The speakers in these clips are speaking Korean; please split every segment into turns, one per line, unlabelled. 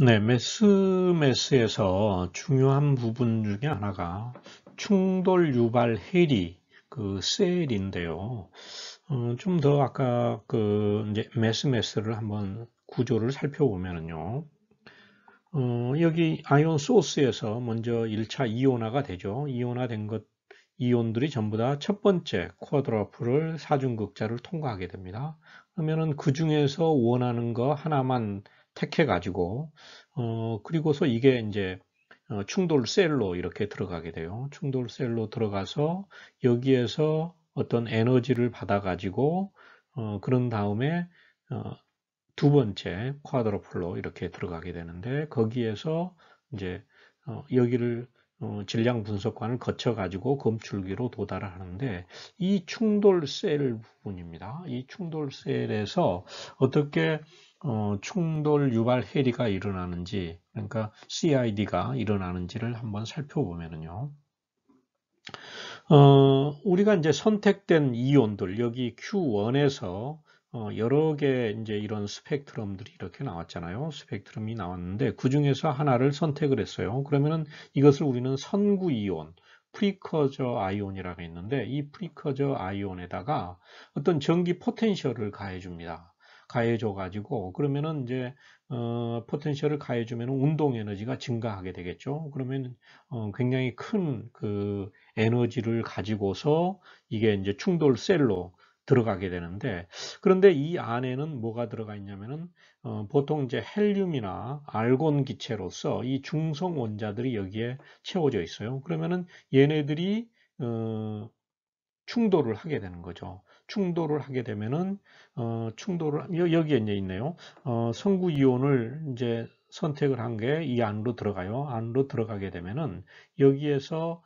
네, 메스에서 중요한 부분 중에 하나가 충돌 유발 해리, 그 셀인데요. 좀 더 아까 그 이제 메스를 한번 구조를 살펴보면은요. 여기 아이온 소스에서 먼저 1차 이온화가 되죠. 이온화된 것, 이온들이 전부 다 첫 번째 쿼드러플을 사중극자를 통과하게 됩니다. 그러면은 그 중에서 원하는 거 하나만 택해 가지고, 그리고서 이게 이제 충돌 셀로 이렇게 들어가게 돼요. 충돌 셀로 들어가서 여기에서 어떤 에너지를 받아 가지고, 그런 다음에 어, 두 번째 쿼드러플로 이렇게 들어가게 되는데 거기에서 이제 여기를 질량 분석관을 거쳐 가지고 검출기로 도달을 하는데 이 충돌 셀 부분입니다. 이 충돌 셀에서 어떻게 충돌 유발 해리가 일어나는지, 그러니까 CID가 일어나는지를 한번 살펴보면요. 우리가 이제 선택된 이온들, 여기 Q1에서 여러 개 이제 이런 스펙트럼들이 이렇게 나왔잖아요. 스펙트럼이 나왔는데 그 중에서 하나를 선택을 했어요. 그러면은 이것을 우리는 선구 이온, 프리커저 아이온이라고 했는데 이 프리커저 아이온에다가 어떤 전기 포텐셜을 가해 줍니다. 가해 줘 가지고 그러면은 이제 포텐셜을 가해 주면 운동 에너지가 증가하게 되겠죠. 그러면 굉장히 큰 그 에너지를 가지고서 이게 이제 충돌 셀로 들어가게 되는데, 그런데 이 안에는 뭐가 들어가 있냐면은 보통 이제 헬륨이나 알곤 기체로서 이 중성 원자들이 여기에 채워져 있어요. 그러면은 얘네들이 충돌을 하게 되는 거죠. 충돌을 하게 되면은 여기에 이제 있네요. 성구 이온을 이제 선택을 한 게 이 안으로 들어가요. 안으로 들어가게 되면은 여기에서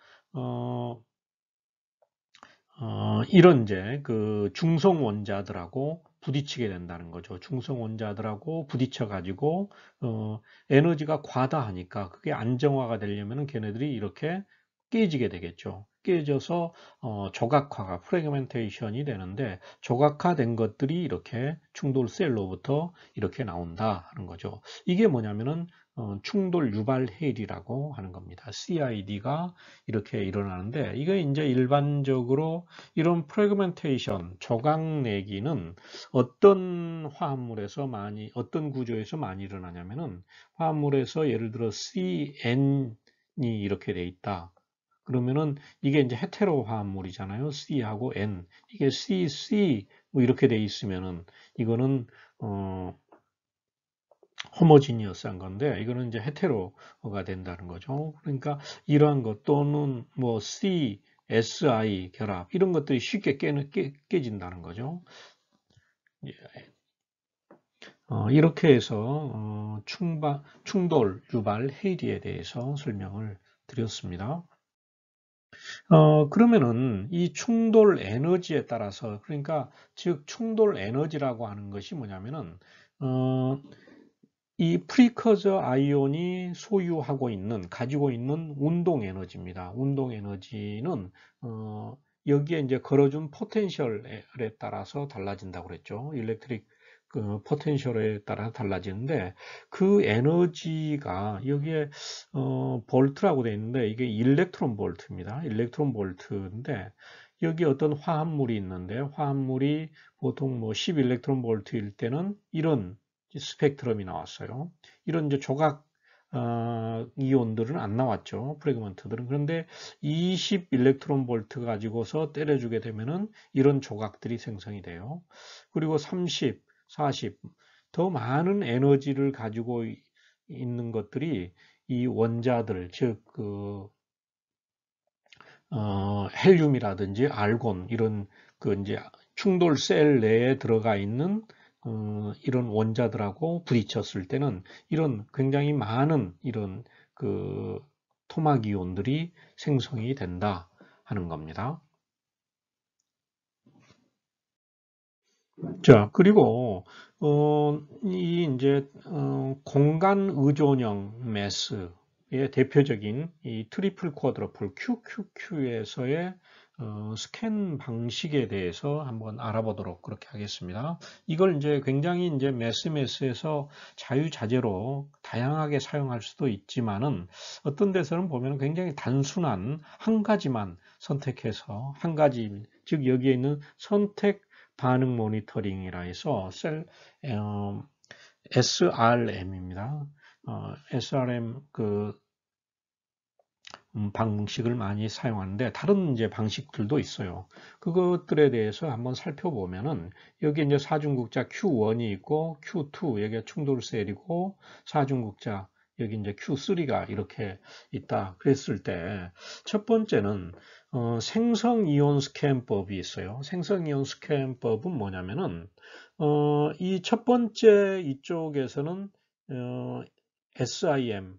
어, 이런 이제 그 중성 원자들하고 부딪히게 된다는 거죠. 중성 원자들하고 부딪혀 가지고 에너지가 과다하니까 그게 안정화가 되려면 걔네들이 이렇게 깨지게 되겠죠. 깨져서 조각화가 프래그멘테이션이 되는데 조각화된 것들이 이렇게 충돌 셀로부터 이렇게 나온다 하는 거죠. 이게 뭐냐면은 충돌 유발 해일이라고 하는 겁니다. CID가 이렇게 일어나는데 이게 이제 일반적으로 이런 프래그멘테이션, 조각내기는 어떤 화합물에서 많이, 어떤 구조에서 많이 일어나냐면은 화합물에서 예를 들어 CN이 이렇게 돼 있다. 그러면은 이게 이제 헤테로 화합물이잖아요. C하고 N. 이게 C 뭐 이렇게 돼 있으면은 이거는 호모지니어스한 건데 이거는 이제 헤테로가 된다는 거죠. 그러니까 이러한 것 또는 뭐 C, SI 결합 이런 것들이 쉽게 깨진다는 거죠. 이렇게 해서 충돌, 유발, 해리에 대해서 설명을 드렸습니다. 그러면은 이 충돌 에너지에 따라서 그러니까 즉 충돌 에너지라고 하는 것이 뭐냐면은 어, 이 프리커저 아이온이 소유하고 있는, 가지고 있는 운동 에너지입니다. 운동 에너지는, 여기에 이제 걸어준 포텐셜에 따라서 달라진다고 그랬죠. 일렉트릭 그 포텐셜에 따라 달라지는데, 그 에너지가 여기에, 볼트라고 되어 있는데, 이게 일렉트론 볼트입니다. 일렉트론 볼트인데, 여기 어떤 화합물이 있는데, 화합물이 보통 뭐 10 일렉트론 볼트일 때는 이런 스펙트럼이 나왔어요. 이런 이제 조각 이온들은 안 나왔죠. 프래그먼트들은. 그런데 20 일렉트론 볼트 가지고서 때려주게 되면은 이런 조각들이 생성이 돼요. 그리고 30, 40, 더 많은 에너지를 가지고 있는 것들이 이 원자들, 즉, 헬륨이라든지 알곤, 이런 그 이제 충돌 셀 내에 들어가 있는 이런 원자들하고 부딪혔을 때는 이런 굉장히 많은 이런 그 토막 이온들이 생성이 된다 하는 겁니다. 자, 그리고 이 이제 공간 의존형 매스의 대표적인 이 트리플 쿼드러플 QQQ에서의 스캔 방식에 대해서 한번 알아보도록 그렇게 하겠습니다. 이걸 이제 굉장히 이제 매스에서 자유자재로 다양하게 사용할 수도 있지만은 어떤 데서는 보면 굉장히 단순한 한 가지만 선택해서 한 가지, 즉 여기에 있는 선택 반응 모니터링이라 해서 SRM입니다. SRM 방식을 많이 사용하는데 다른 이제 방식들도 있어요. 그것들에 대해서 한번 살펴보면은 여기 이제 사중국자 Q1이 있고 Q2 여기가 충돌 셀이고 사중국자 여기 이제 Q3가 이렇게 있다 그랬을 때 첫 번째는 생성 이온 스캔법이 있어요. 생성 이온 스캔법은 뭐냐면은 이 첫 번째 이쪽에서는 SIM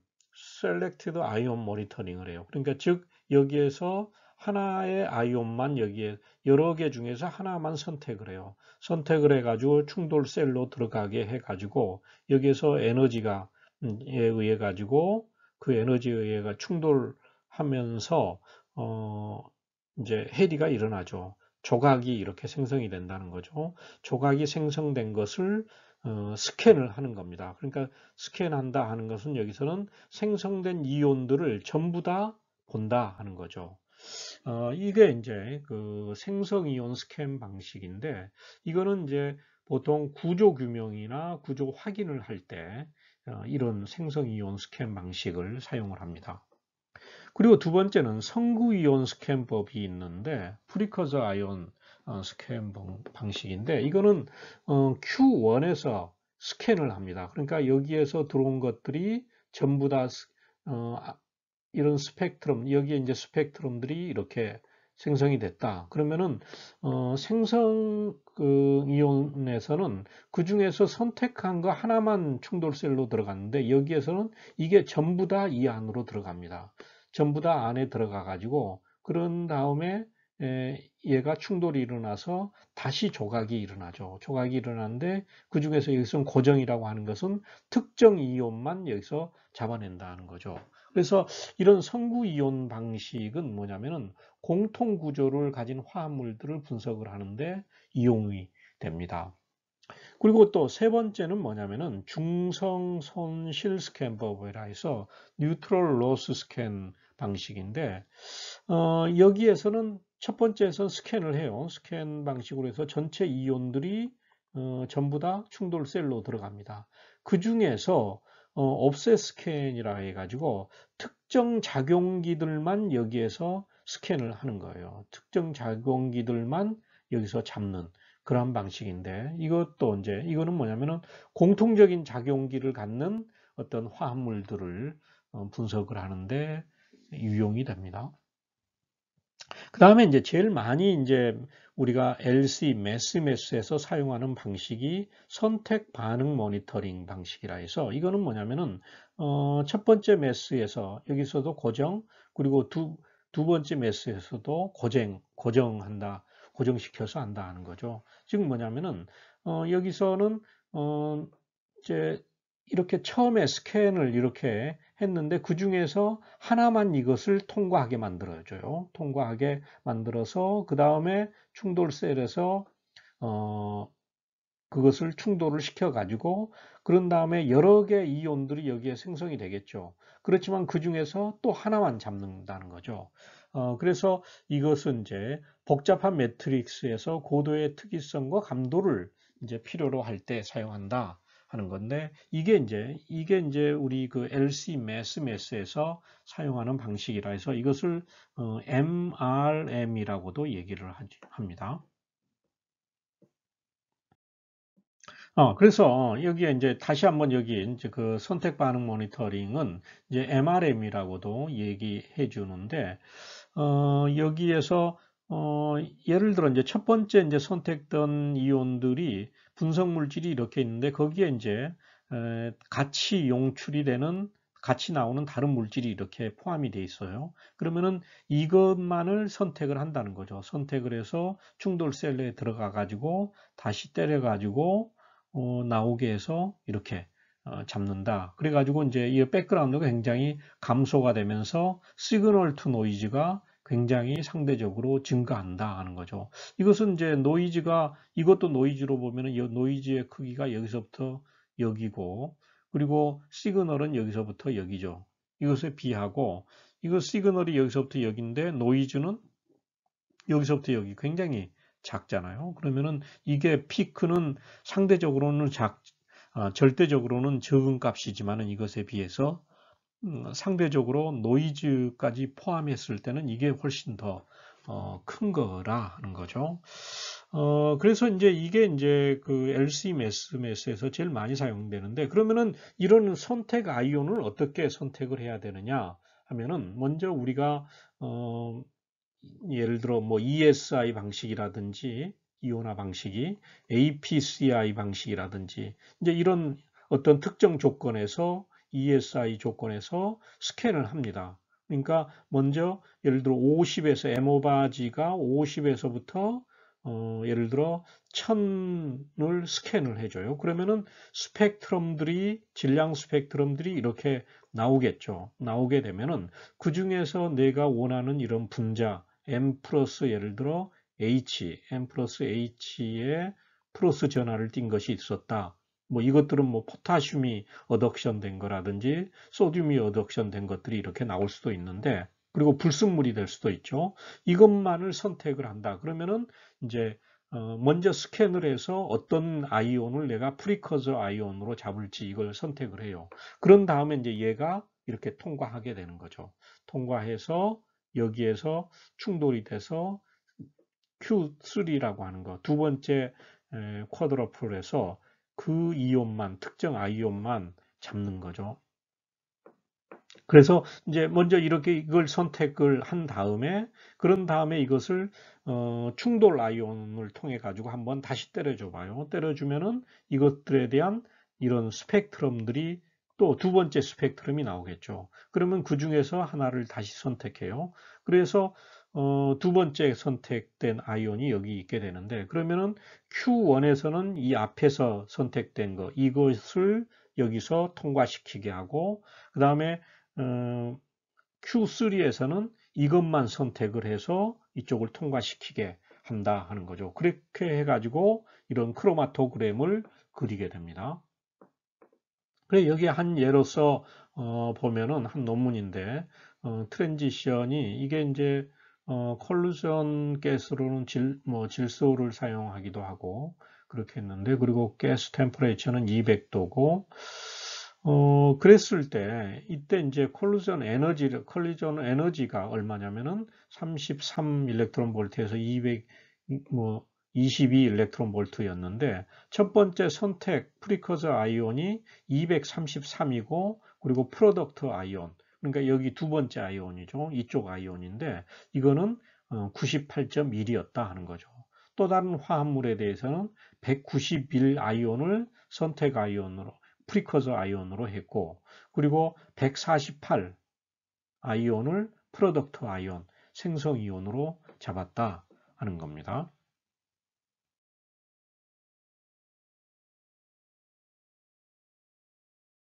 Selected Ion Monitoring을 해요. 그러니까 즉 여기에서 하나의 아이온만 여기에 여러 개 중에서 하나만 선택을 해요. 선택을 해가지고 충돌 셀로 들어가게 해가지고 여기에서 에너지가 에 의해 가지고 그 에너지에 의해 충돌하면서 이제 해리가 일어나죠. 조각이 이렇게 생성이 된다는 거죠. 조각이 생성된 것을 스캔을 하는 겁니다. 그러니까 스캔한다 하는 것은 여기서는 생성된 이온들을 전부 다 본다 하는 거죠. 이게 이제 그 생성 이온 스캔 방식인데 이거는 이제 보통 구조 규명이나 구조 확인을 할 때 이런 생성 이온 스캔 방식을 사용을 합니다. 그리고 두 번째는 성구 이온 스캔법이 있는데 프리커저 아이온 스캔 방식인데 이거는 Q1에서 스캔을 합니다. 그러니까 여기에서 들어온 것들이 전부 다 이런 스펙트럼 여기에 이제 스펙트럼들이 이렇게 생성이 됐다. 그러면은 생성 이온에서는 그 중에서 선택한 거 하나만 충돌셀로 들어갔는데 여기에서는 이게 전부 다 이 안으로 들어갑니다. 전부 다 안에 들어가 가지고 그런 다음에 얘가 충돌이 일어나서 다시 조각이 일어나죠. 조각이 일어나는데 그 중에서 여기서 고정이라고 하는 것은 특정 이온만 여기서 잡아낸다는 거죠. 그래서 이런 성구 이온 방식은 뭐냐면은 공통 구조를 가진 화합물들을 분석을 하는데 이용이 됩니다. 그리고 또 세 번째는 뭐냐면은 중성 손실 스캔법이라 해서 뉴트럴 로스 스캔 방식인데 여기에서는 첫 번째에서 스캔을 해요. 스캔 방식으로 해서 전체 이온들이 전부 다 충돌 셀로 들어갑니다. 그 중에서 옵셋 스캔이라 해가지고 특정 작용기들만 여기에서 스캔을 하는 거예요. 특정 작용기들만 여기서 잡는 그런 방식인데 이것도 이제 이거는 뭐냐면은 공통적인 작용기를 갖는 어떤 화합물들을 분석을 하는데 유용이 됩니다. 그 다음에 이제 제일 많이 이제 우리가 LC, 매스에서 사용하는 방식이 선택 반응 모니터링 방식이라 해서 이거는 뭐냐면은 첫 번째 매스에서 여기서도 고정 그리고 두 번째 매스에서도 고정한다, 고정시켜서 한다 하는 거죠. 즉 뭐냐면은 여기서는 이제 이렇게 처음에 스캔을 이렇게 했는데 그 중에서 하나만 이것을 통과하게 만들어줘요. 통과하게 만들어서 그 다음에 충돌 셀에서 그것을 충돌을 시켜 가지고 그런 다음에 여러 개 이온들이 여기에 생성이 되겠죠. 그렇지만 그 중에서 또 하나만 잡는다는 거죠. 그래서 이것은 이제 복잡한 매트릭스에서 고도의 특이성과 감도를 이제 필요로 할 때 사용한다 하는 건데 이게 이제 우리 그 LC 매스에서 사용하는 방식이라 해서 이것을 MRM이라고도 얘기를 합니다. 그래서 여기에 이제 다시 한번 여기 이제 그 선택 반응 모니터링은 이제 MRM이라고도 얘기해 주는데, 여기에서, 예를 들어 이제 첫 번째 이제 선택된 이온들이 분석 물질이 이렇게 있는데 거기에 이제 같이 용출이 되는 같이 나오는 다른 물질이 이렇게 포함이 돼 있어요. 그러면은 이것만을 선택을 한다는 거죠. 선택을 해서 충돌 셀에 들어가 가지고 다시 때려 가지고 나오게 해서 이렇게 잡는다. 그래가지고 이제 이 백그라운드가 굉장히 감소가 되면서 시그널 투 노이즈가 굉장히 상대적으로 증가한다 하는 거죠. 이것은 이제 노이즈가, 이것도 노이즈로 보면은 이 노이즈의 크기가 여기서부터 여기고, 그리고 시그널은 여기서부터 여기죠. 이것에 비하고, 이거 시그널이 여기서부터 여기인데 노이즈는 여기서부터 여기 굉장히 작잖아요. 그러면은 이게 피크는 상대적으로는 절대적으로는 적은 값이지만은 이것에 비해서 상대적으로 노이즈까지 포함했을 때는 이게 훨씬 더 큰 거라 하는 거죠. 그래서 이제 이게 이제 그 LC 매스에서 제일 많이 사용되는데, 그러면은 이런 선택 아이온을 어떻게 선택을 해야 되느냐 하면은, 먼저 우리가 예를 들어 뭐 ESI 방식이라든지 이온화 방식이 APCI 방식이라든지 이제 이런 어떤 특정 조건에서 ESI 조건에서 스캔을 합니다. 그러니까 먼저 예를 들어 50에서 MO바지가 50에서부터 예를 들어 1000을 스캔을 해줘요. 그러면은 스펙트럼들이, 질량 스펙트럼들이 이렇게 나오겠죠. 나오게 되면은 그 중에서 내가 원하는 이런 분자 M 플러스 예를 들어 H, M 플러스 H의 플러스 전하를 띈 것이 있었다. 뭐 이것들은 뭐 포타슘이 어덕션 된 거라든지 소듐이 어덕션 된 것들이 이렇게 나올 수도 있는데, 그리고 불순물이 될 수도 있죠. 이것만을 선택을 한다. 그러면은 이제 먼저 스캔을 해서 어떤 아이온을 내가 프리커저 아이온으로 잡을지 이걸 선택을 해요. 그런 다음에 이제 얘가 이렇게 통과하게 되는 거죠. 통과해서 여기에서 충돌이 돼서 Q3라고 하는 거, 두 번째 쿼드러플에서 그 이온만, 특정 아이온만 잡는 거죠. 그래서 이제 먼저 이렇게 이걸 선택을 한 다음에, 그런 다음에 이것을 충돌 아이온을 통해 가지고 한번 다시 때려줘 봐요. 때려주면은 이것들에 대한 이런 스펙트럼들이 또 두 번째 스펙트럼이 나오겠죠. 그러면 그 중에서 하나를 다시 선택해요. 그래서 두 번째 선택된 아이온이 여기 있게 되는데, 그러면은 Q1에서는 이 앞에서 선택된 거, 이것을 여기서 통과시키게 하고, 그 다음에 Q3에서는 이것만 선택을 해서 이쪽을 통과시키게 한다 하는 거죠. 그렇게 해가지고 이런 크로마토그램을 그리게 됩니다. 그래 여기 한 예로서 보면은 한 논문인데 트랜지션이 이게 이제 콜루전 가스로는 질소를 사용하기도 하고 그렇게 했는데, 그리고 가스 템퍼레이처는 200도고 그랬을 때 이때 이제 콜루전 에너지가 얼마냐면은 33 일렉트론 볼트에서 22 일렉트론 볼트였는데, 첫 번째 선택 프리커저 아이온이 233이고, 그리고 프로덕트 아이온, 그러니까 여기 두 번째 아이온이죠. 이쪽 아이온인데 이거는 98.1이었다 하는 거죠. 또 다른 화합물에 대해서는 191 아이온을 선택 아이온으로, 프리커저 아이온으로 했고, 그리고 148 아이온을 프로덕트 아이온, 생성 이온으로 잡았다 하는 겁니다.